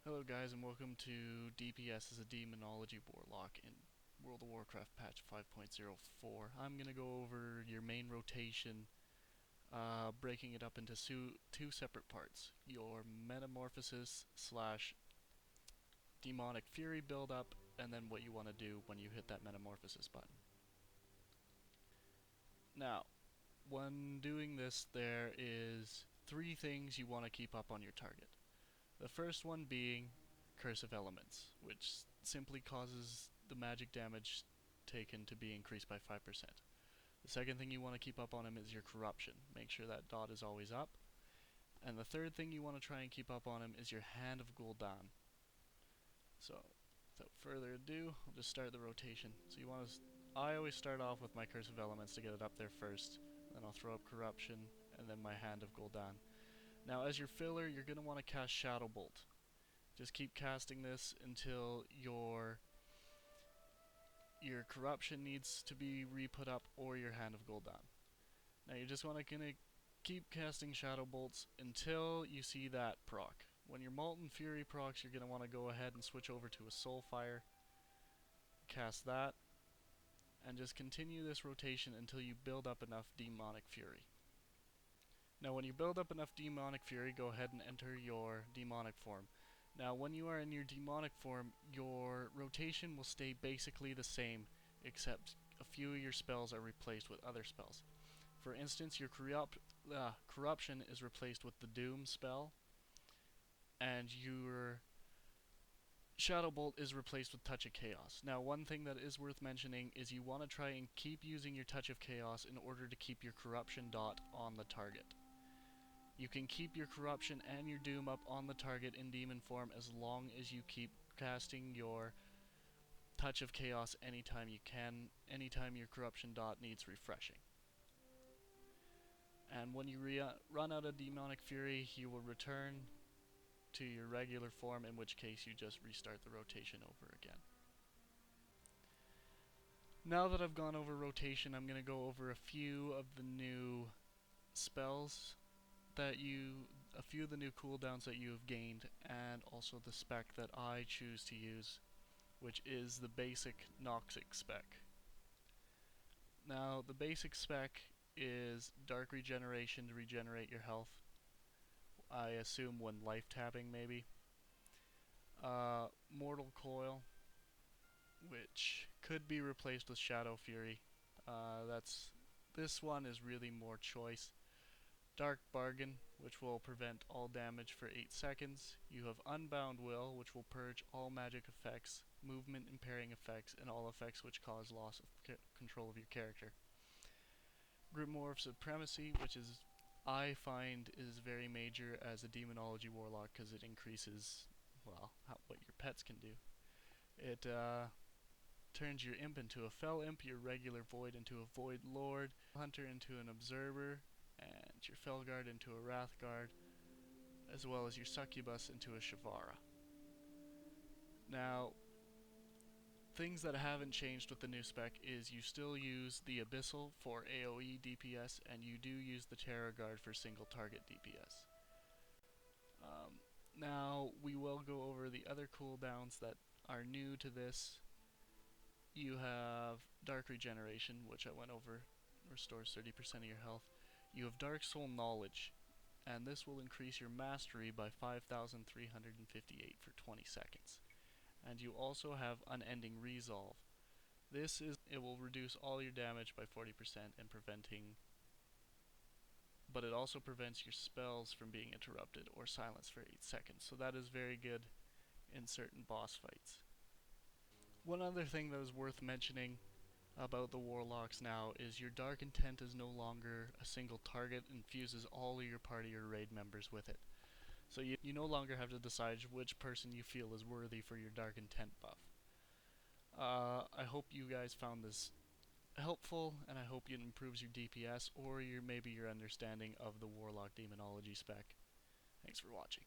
Hello guys and welcome to DPS as a Demonology Warlock in World of Warcraft patch 5.04. I'm going to go over your main rotation, breaking it up into two separate parts. Your Metamorphosis slash Demonic Fury build up, and then what you want to do when you hit that Metamorphosis button. Now, when doing this, there is three things you want to keep up on your target. The first one being Curse of Elements, which simply causes the magic damage taken to be increased by 5%. The second thing you want to keep up on him is your Corruption. Make sure that dot is always up. And the third thing you want to try and keep up on him is your Hand of Gul'dan. So, without further ado, I'll just start the rotation. So you want to... I always start off with my Curse of Elements to get it up there first. Then I'll throw up Corruption, and then my Hand of Gul'dan. Now as your filler, you're going to want to cast Shadow Bolt. Just keep casting this until your Corruption needs to be re-put up or your Hand of Gul'dan. Now you're just gonna keep casting Shadow Bolts until you see that proc. When your Molten Fury procs, you're gonna want to go ahead and switch over to a Soulfire, cast that, and just continue this rotation until you build up enough Demonic Fury. Now when you build up enough Demonic Fury, go ahead and enter your Demonic form. Now when you are in your Demonic form, your rotation will stay basically the same, except a few of your spells are replaced with other spells. For instance, your Corruption is replaced with the Doom spell, and your Shadow Bolt is replaced with Touch of Chaos. Now one thing that is worth mentioning is you want to try and keep using your Touch of Chaos in order to keep your Corruption dot on the target. You can keep your Corruption and your Doom up on the target in demon form as long as you keep casting your Touch of Chaos anytime you can, anytime your Corruption dot needs refreshing. And when you run out of Demonic Fury, you will return to your regular form, in which case you just restart the rotation over again. Now that I've gone over rotation, I'm going to go over a few of the new spells that a few of the new cooldowns that you have gained, and also the spec that I choose to use, which is the basic Noxic spec. Now the basic spec is Dark Regeneration to regenerate your health, I assume when life tabbing maybe. Mortal Coil, which could be replaced with Shadow Fury. This one is really more choice. Dark Bargain, which will prevent all damage for 8 seconds. You have Unbound Will, which will purge all magic effects, movement impairing effects, and all effects which cause loss of control of your character. Grimoire of Supremacy, which I find is very major as a Demonology Warlock because it increases, well, what your pets can do. It turns your imp into a Fell Imp, your regular Void into a Void Lord, Hunter into an Observer, and your Felguard into a Wrathguard, as well as your Succubus into a Shavara. Now, things that haven't changed with the new spec is you still use the Abyssal for AoE DPS, and you do use the Terror Guard for single target DPS. Now, we will go over the other cooldowns that are new to this. You have Dark Regeneration, which I went over, restores 30% of your health. You have Dark Soul Knowledge, and this will increase your mastery by 5,358 for 20 seconds. And you also have Unending Resolve. It will reduce all your damage by 40% and but it also prevents your spells from being interrupted or silenced for 8 seconds. So that is very good in certain boss fights. One other thing that is worth mentioning about the Warlocks now is your Dark Intent is no longer a single target and fuses all of your party or raid members with it. So you no longer have to decide which person you feel is worthy for your Dark Intent buff. I hope you guys found this helpful, and I hope it improves your DPS or maybe your understanding of the Warlock Demonology spec. Thanks for watching.